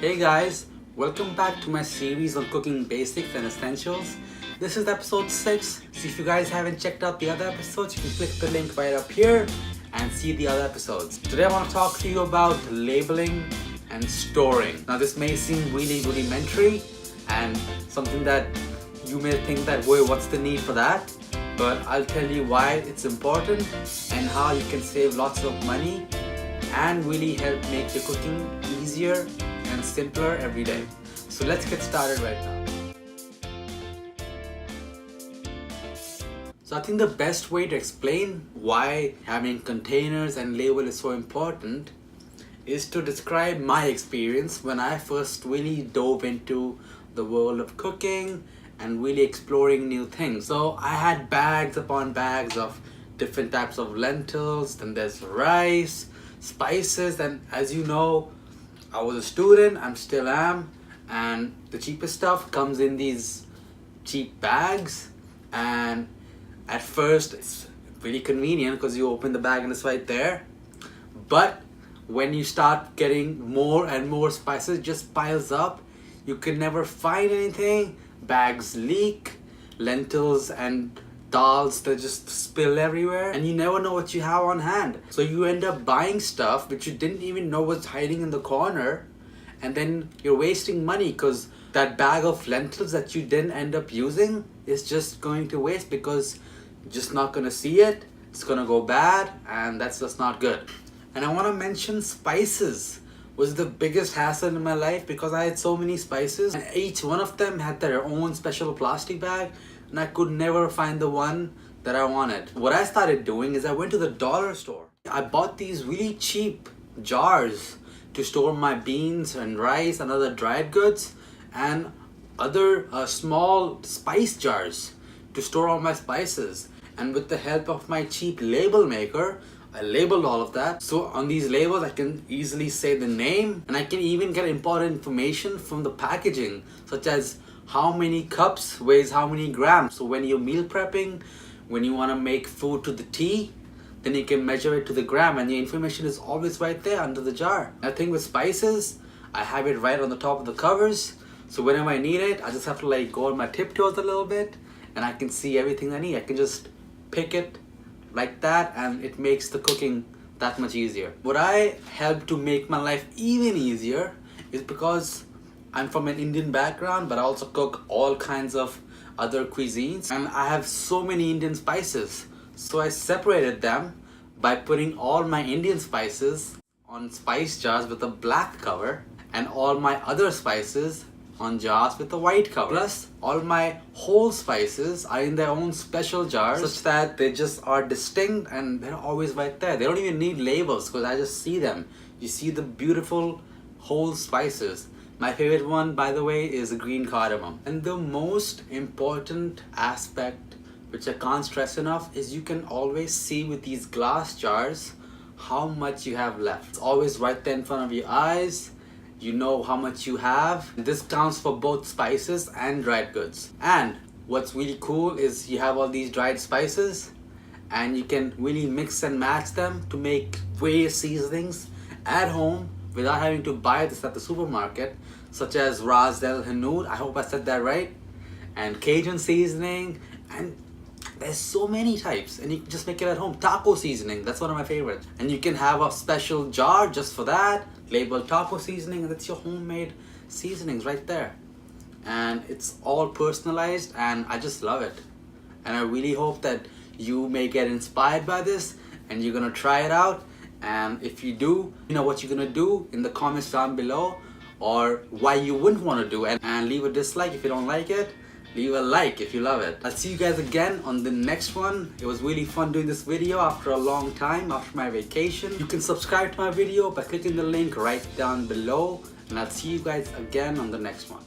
Hey guys, welcome back to my series on cooking basics and essentials. This is episode 6, so if you guys haven't checked out the other episodes, you can click the link right up here and see the other episodes. Today I want to talk to you about labeling and storing. Now this may seem really rudimentary and something that you may think that, wait, what's the need for that? But I'll tell you why it's important and how you can save lots of money and really help make your cooking easier and simpler every day. So let's get started right now. So I think the best way to explain why having containers and label is so important is to describe my experience when I first really dove into the world of cooking and really exploring new things. So I had bags upon bags of different types of lentils, then there's rice, spices, and as you know, I was a student, I still am, and the cheapest stuff comes in these cheap bags, and at first it's really convenient because you open the bag and it's right there. But when you start getting more and more spices, it just piles up. You can never find anything. Bags leak, lentils and dals, they just spill everywhere, and you never know what you have on hand. So you end up buying stuff which you didn't even know was hiding in the corner, and then you're wasting money because that bag of lentils that you didn't end up using is just going to waste because you're just not going to see it. It's going to go bad, and that's just not good. And I want to mention spices was the biggest hassle in my life because I had so many spices and each one of them had their own special plastic bag, and I could never find the one that I wanted. What I started doing is I went to the dollar store. I bought these really cheap jars to store my beans and rice and other dried goods, and other small spice jars to store all my spices. And with the help of my cheap label maker, I labeled all of that. So on these labels, I can easily say the name, and I can even get important information from the packaging, such as how many cups weighs how many grams. So when you're meal prepping, when you want to make food to the T, then you can measure it to the gram, and the information is always right there under the jar. I think with spices, I have it right on the top of the covers. So whenever I need it, I just have to go on my tiptoes a little bit, and I can see everything I need. I can just pick it like that, and it makes the cooking that much easier. What I help to make my life even easier is because I'm from an Indian background, but I also cook all kinds of other cuisines, and I have so many Indian spices. So I separated them by putting all my Indian spices on spice jars with a black cover, and all my other spices on jars with a white cover. Plus, all my whole spices are in their own special jars, such that they just are distinct and they're always right there. They don't even need labels because I just see them. You see the beautiful whole spices. My favorite one, by the way, is green cardamom. And the most important aspect, which I can't stress enough, is you can always see with these glass jars how much you have left. It's always right there in front of your eyes. You know how much you have. This counts for both spices and dried goods. And what's really cool is you have all these dried spices, and you can really mix and match them to make various seasonings at home without having to buy this at the supermarket, such as Ras El Hanout, I hope I said that right, and Cajun seasoning, and there's so many types, and you can just make it at home. Taco seasoning, that's one of my favorites. And you can have a special jar just for that, labeled taco seasoning, and that's your homemade seasonings right there. And it's all personalized, and I just love it. And I really hope that you may get inspired by this, and you're gonna try it out. And if you do, you know what you're gonna do in the comments down below, or why you wouldn't want to do it. And leave a dislike if you don't like it. Leave a like if you love it. I'll see you guys again on the next one. It was really fun doing this video after a long time, after my vacation. You can subscribe to my video by clicking the link right down below, and I'll see you guys again on the next one.